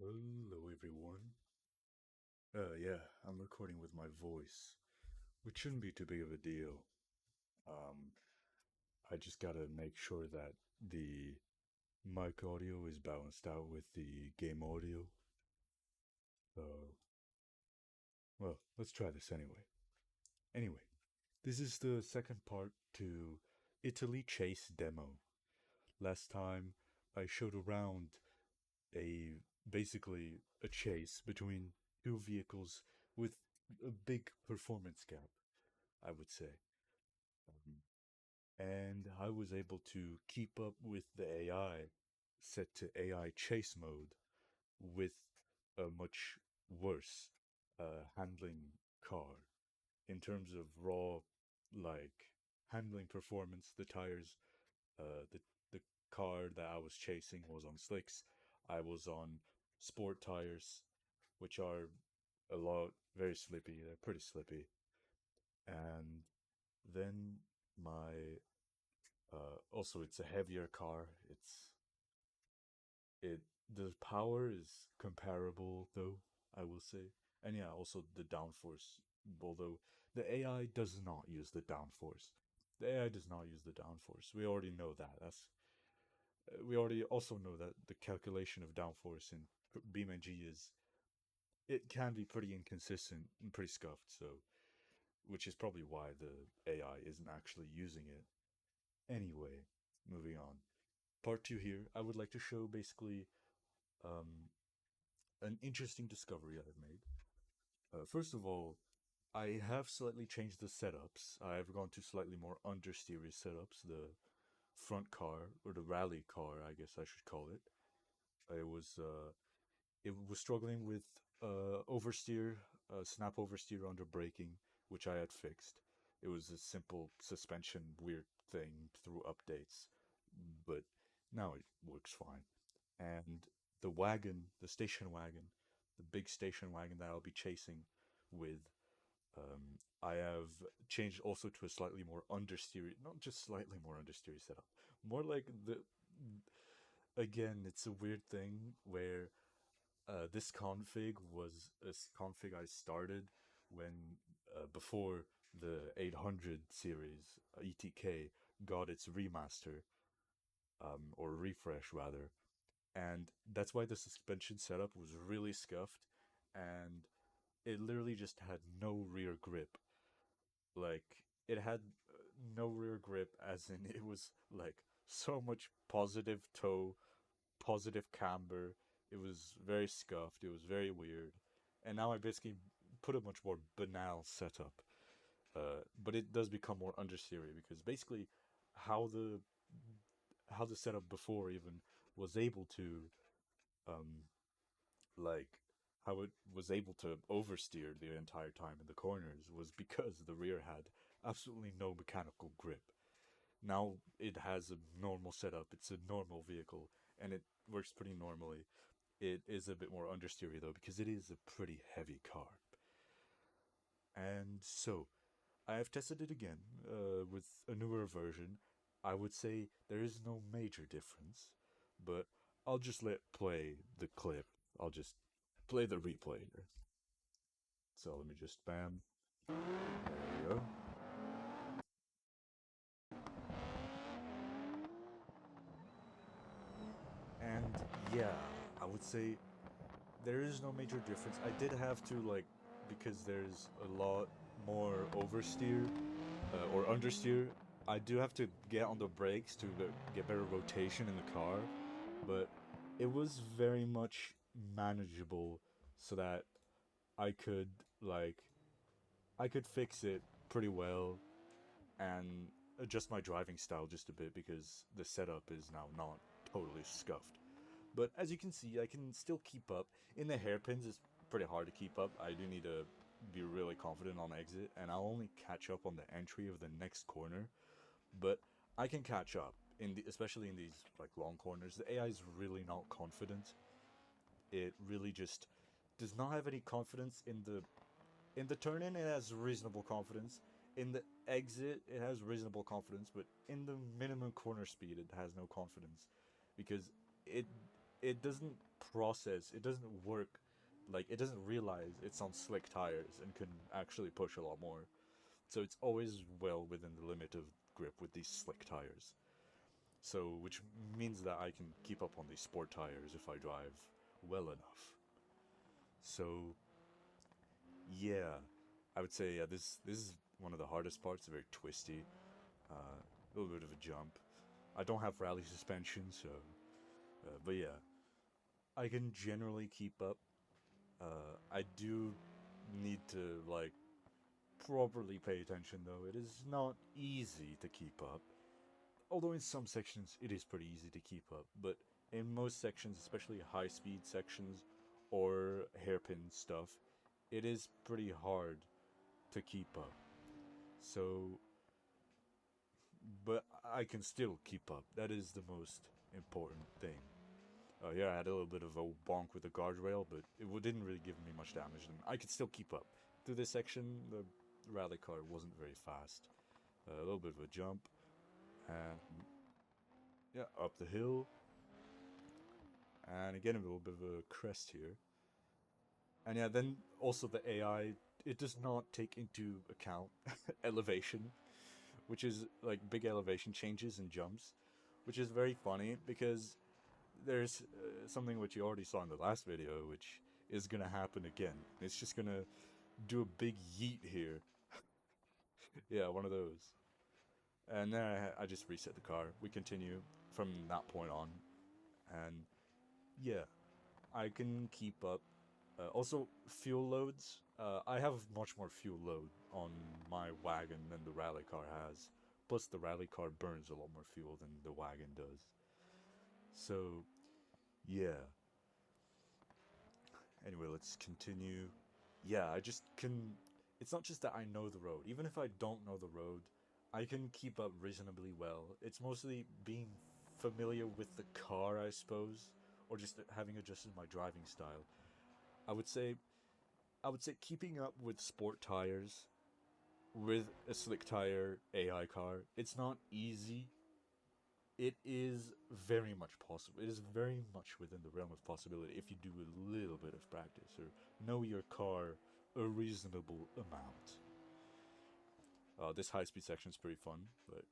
Hello, everyone. Yeah, I'm recording with my voice, which shouldn't be too big of a deal. Um, I just gotta make sure that the mic audio is balanced out with the game audio. So, well, let's try this anyway. Anyway, this is the second part to Italy Chase demo. Last time I showed around a basically a chase between two vehicles with a big performance gap, I would say. Um, and I was able to keep up with the AI set to AI chase mode with a much worse handling car in terms of raw, like handling performance. The tires, the car that I was chasing was on slicks. I was on sport tires, which are a lot very slippy. They're pretty slippy. And then my also, it's a heavier car. It the power is comparable though, I will say. And yeah, also the downforce. Although the AI does not use the downforce. The AI does not use the downforce. We already know that. We already also know that the calculation of downforce in BeamNG is it can be pretty inconsistent and pretty scuffed. So, which is probably why the AI isn't actually using it. Anyway, moving on. Part two here, I would like to show basically um, an interesting discovery I've made. First of all, I have slightly changed the setups. I've gone to slightly more understeery setups. The front car, or the rally car, I guess I should call it. It was struggling with oversteer, snap oversteer under braking, which I had fixed. It was a simple suspension weird thing through updates, but now it works fine. And the wagon, the station wagon, the big station wagon that I'll be chasing with, I have changed also to a slightly more understeer, not just slightly more understeer setup, more like the. Again, it's a weird thing where this config was a config I started when before the 800 series ETK got its remaster or refresh rather, and that's why the suspension setup was really scuffed, and it literally just had no rear grip. Like it had no rear grip, as in it was like so much positive toe, positive camber. It was very scuffed. It was very weird, and now I basically put a much more banal setup. But it does become more understeery because basically how the how the setup before even was able to um, like how it was able to oversteer the entire time in the corners was because the rear had absolutely no mechanical grip. Now it has a normal setup, it's a normal vehicle, and it works pretty normally. It is a bit more understeery though, because it is a pretty heavy car. And so, I have tested it again with a newer version. I would say there is no major difference, but I'll just let play the clip. I'll just play the replay here. So let me just bam. There we go. And yeah, I would say there is no major difference. I did have to like because there's a lot more oversteer or understeer. I do have to get on the brakes to get better rotation in the car, but it was very much manageable so that I could like I could fix it pretty well and adjust my driving style just a bit because the setup is now not totally scuffed. But as you can see, I can still keep up. In the hairpins, it's pretty hard to keep up. I do need to be really confident on exit, and I'll only catch up on the entry of the next corner. But I can catch up, especially in these like long corners. The AI is really not confident. It really just does not have any confidence in the turn in. It has reasonable confidence. In the exit, it has reasonable confidence, but in the minimum corner speed, it has no confidence because it it doesn't process, it doesn't work, like it doesn't realize it's on slick tires and can actually push a lot more. So it's always well within the limit of grip with these slick tires. So which means that I can keep up on these sport tires if I drive well enough. So yeah, I would say yeah, this is one of the hardest parts. Very twisty, a little bit of a jump. I don't have rally suspension, so but yeah, I can generally keep up. I do need to like properly pay attention though. It is not easy to keep up. Although in some sections it is pretty easy to keep up, but in most sections, especially high speed sections or hairpin stuff, it is pretty hard to keep up. So, but I can still keep up. That is the most important thing. Yeah, I had a little bit of a bonk with the guardrail, but it didn't really give me much damage, and I could still keep up. Through this section, the rally car wasn't very fast. A little bit of a jump, and yeah, up the hill, and again a little bit of a crest here. And yeah, then also the AI, it does not take into account elevation, which is like big elevation changes and jumps, which is very funny because there's something which you already saw in the last video, which is gonna happen again. It's just gonna do a big yeet here. Yeah, one of those. And then I just reset the car. We continue from that point on, and yeah, I can keep up. Also, fuel loads. I have much more fuel load on my wagon than the rally car has. Plus, the rally car burns a lot more fuel than the wagon does. So, yeah. Anyway, let's continue. Yeah, I just can. It's not just that I know the road. Even if I don't know the road, I can keep up reasonably well. It's mostly being familiar with the car, I suppose, or just having adjusted my driving style. I would say I would say keeping up with sport tires with a slick tire AI car, it's not easy. It is very much possible. It is very much within the realm of possibility if you do a little bit of practice or know your car a reasonable amount. This high speed section is pretty fun, but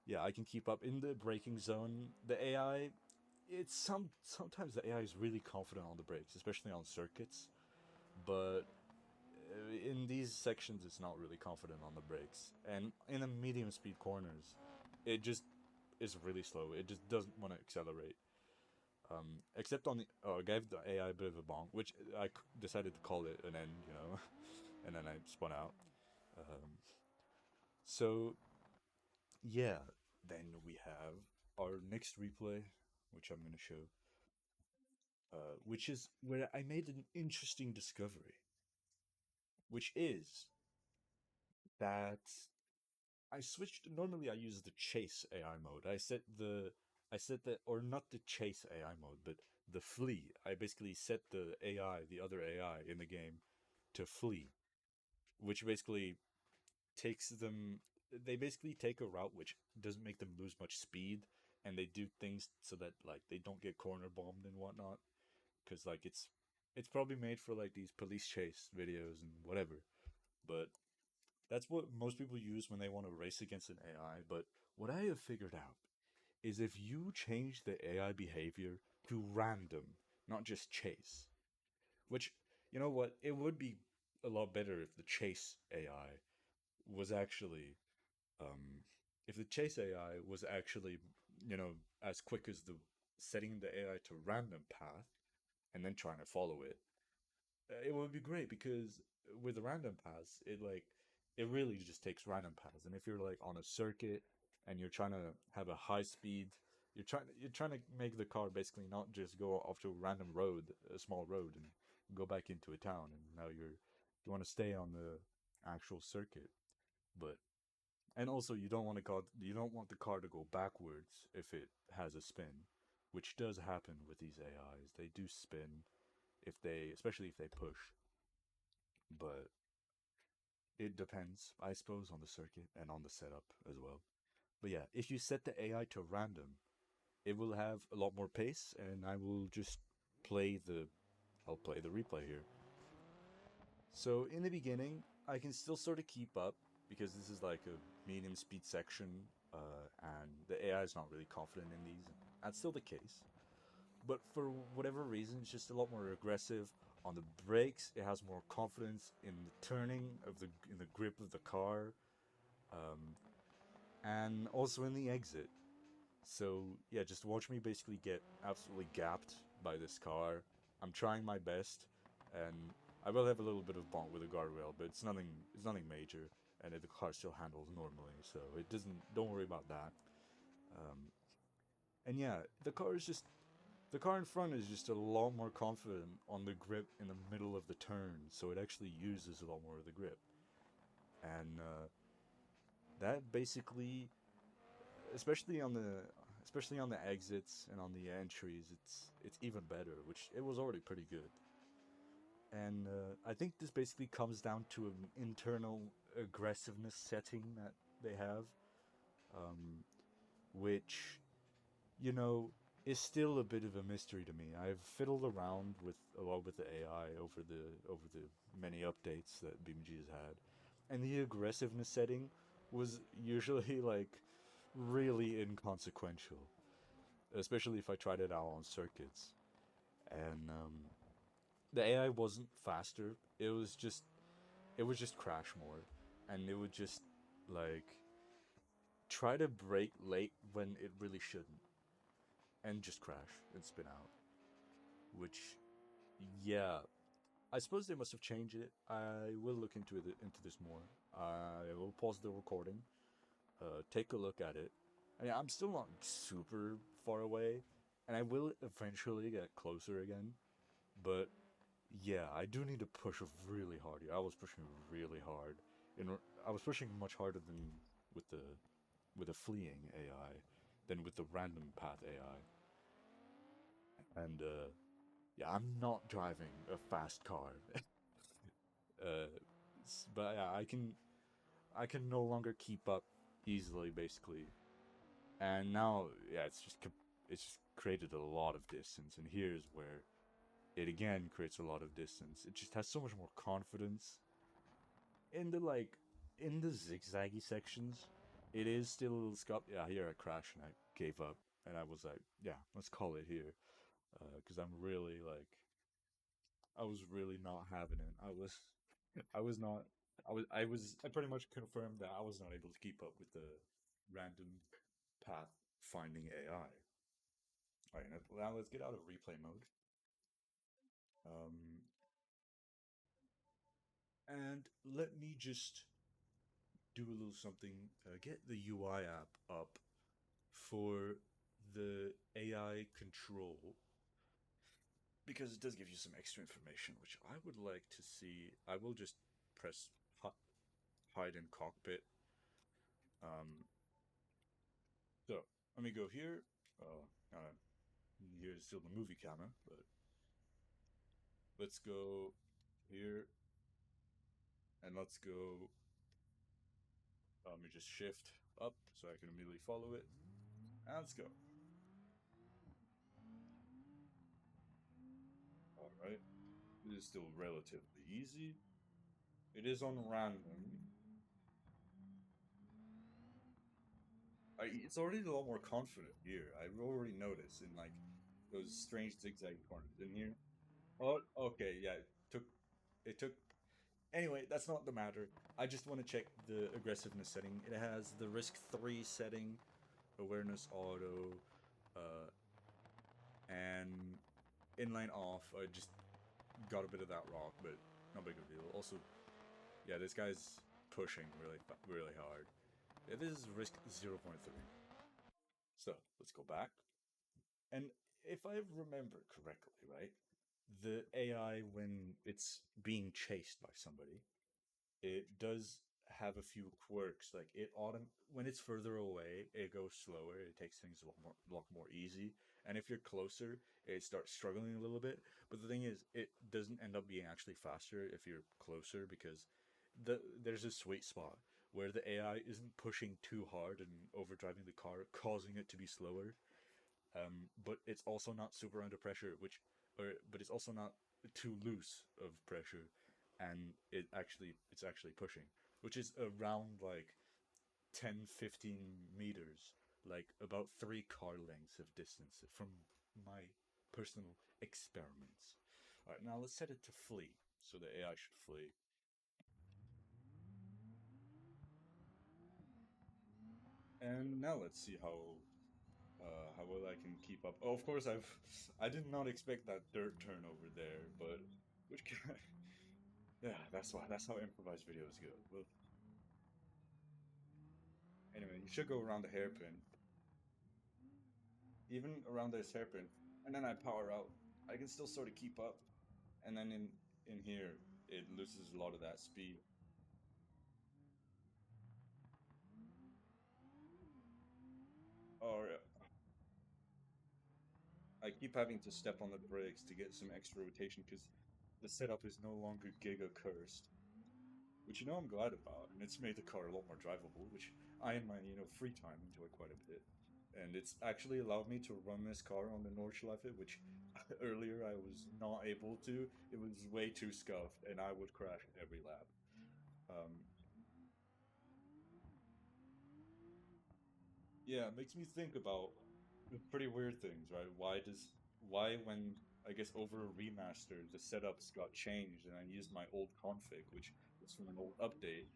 yeah, I can keep up in the braking zone. The AI, sometimes the AI is really confident on the brakes, especially on circuits, but in these sections it's not really confident on the brakes, and in the medium speed corners it just is really slow. It just doesn't want to accelerate, except on the I gave the AI a bit of a bonk, which I decided to call it an end, and then I spun out. So yeah, then we have our next replay, which I'm going to show, which is where I made an interesting discovery, which is that I switched. Normally, I use the chase AI mode. I set the, or not the chase AI mode, but the flee. I basically set the AI, the other AI in the game, to flee, which basically takes them. They basically take a route which doesn't make them lose much speed, and they do things so that like they don't get corner bombed and whatnot. Because like it's probably made for like these police chase videos and whatever. But that's what most people use when they want to race against an AI. But what I have figured out is if you change the AI behavior to random, not just chase, which, you know what, it would be a lot better if the chase AI was actually, um, if the chase AI was actually, as quick as the setting the AI to random path and then trying to follow it. It would be great because with random paths, it really just takes random paths. And if you're like on a circuit and you're trying to have a high speed, you're trying to make the car basically not just go off to a random road, a small road, and go back into a town. And now you want to stay on the actual circuit, but and also you don't want the car to go backwards if it has a spin, which does happen with these AIs. They do spin especially if they push, but it depends, I suppose, on the circuit and on the setup as well. But yeah, if you set the AI to random, it will have a lot more pace, and I will just play the I'll play the replay here. So in the beginning, I can still sort of keep up because this is like a medium speed section, and the AI is not really confident in these. That's still the case, but for whatever reason, it's just a lot more aggressive on the brakes. It has more confidence in the turning of the in the grip of the car, um, and also in the exit. So yeah, just watch me basically get absolutely gapped by this car. I'm trying my best, and I will have a little bit of bump with the guardrail, but it's nothing. It's nothing major, and the car still handles normally, so it doesn't. Don't worry about that. Um, and yeah, the car in front is just a lot more confident on the grip in the middle of the turn, so it actually uses a lot more of the grip, and that basically especially on the exits and on the entries, it's even better, which it was already pretty good. And I think this basically comes down to an internal aggressiveness setting that they have, um, which you know is still a bit of a mystery to me. I've fiddled around with a lot with the AI over the many updates that BeamNG has had, and the aggressiveness setting was usually like really inconsequential, especially if I tried it out on circuits. And the AI wasn't faster. It was just crash more, and it would just like try to brake late when it really shouldn't, and just crash and spin out. Which, yeah, I suppose they must have changed it. I will look into this more. I will pause the recording, take a look at it. I mean, I'm still not super far away, and I will eventually get closer again. But yeah, I do need to push really hard here. I was pushing really hard. In I was pushing much harder than with the with a fleeing AI than with the random path AI. And yeah, I'm not driving a fast car. uh, but yeah, I can no longer keep up easily, basically. And now, yeah, it's just created a lot of distance. And here's where it again creates a lot of distance. It just has so much more confidence in the in the zigzaggy sections. It is still a little scuffed. Yeah, here I crashed and I gave up, and I was like, yeah, let's call it here, because I'm really I was really not having it. I was not. I pretty much confirmed that I was not able to keep up with the random path finding AI. All right, now let's get out of replay mode. Um, and let me just do a little something. Get the UI app up for the AI control because it does give you some extra information, which I would like to see. I will just press hide in cockpit. Um, so let me go here. Here's still the movie camera, but let's go here and let's go. Let me just shift up so I can immediately follow it. And let's go. All right. This is still relatively easy. It is on random. It's already a lot more confident here. I've already noticed in like those strange zigzag corners in here. Oh, okay, yeah. Took it took. Anyway, that's not the matter. I just want to check the aggressiveness setting. It has the risk 3 setting, awareness auto, uh, and inline off. I just got a bit of that rock, but no big of a deal. Also, yeah, this guy's pushing really hard. Yeah, this is risk 0.3. So let's go back. And if I remember correctly, right, the AI when it's being chased by somebody, it does have a few quirks. Like when it's further away, it goes slower. It takes things a lot more easy. And if you're closer, it starts struggling a little bit. But the thing is, it doesn't end up being actually faster if you're closer because there's a sweet spot where the AI isn't pushing too hard and overdriving the car, causing it to be slower. But it's also not super under pressure, but it's also not too loose of pressure, and it's actually pushing, which is around like 10, 15 meters, like about 3 car lengths of distance from my personal experiments. All right, now let's set it to flee. So the AI should flee. And now let's see how well I can keep up. Oh, of course, I did not expect that dirt turn over there, but which can, yeah, that's how improvised videos go. Well, anyway, you should go around the hairpin, even around this hairpin, and then I power out. I can still sort of keep up, and then in here it loses a lot of that speed. Or I keep having to step on the brakes to get some extra rotation because the setup is no longer giga cursed, which I'm glad about, and it's made the car a lot more drivable, which I in my free time enjoy quite a bit. And it's actually allowed me to run this car on the Nordschleife, which earlier I was not able to. It was way too scuffed, and I would crash every lap. Um, yeah, it makes me think about pretty weird things, right? Why when I guess over a remaster the setups got changed and I used my old config, which was from an old update,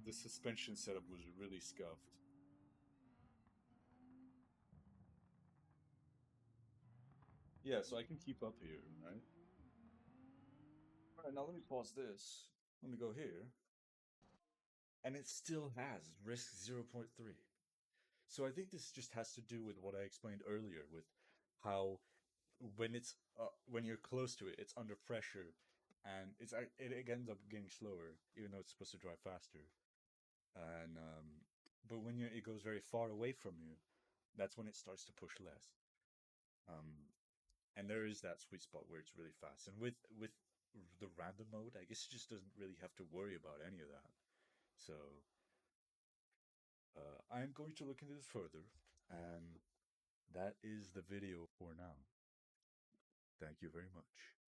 the suspension setup was really scuffed. Yeah, so I can keep up here, right? All right, now let me pause this. Let me go here, and it still has risk 0.3. So I think this just has to do with what I explained earlier with how when you're close to it, it's under pressure, and it ends up getting slower, even though it's supposed to drive faster. And but when it goes very far away from you, that's when it starts to push less. Um, and there is that sweet spot where it's really fast. And with the random mode, I guess it just doesn't really have to worry about any of that. So I'm going to look into this further, and that is the video for now. Thank you very much.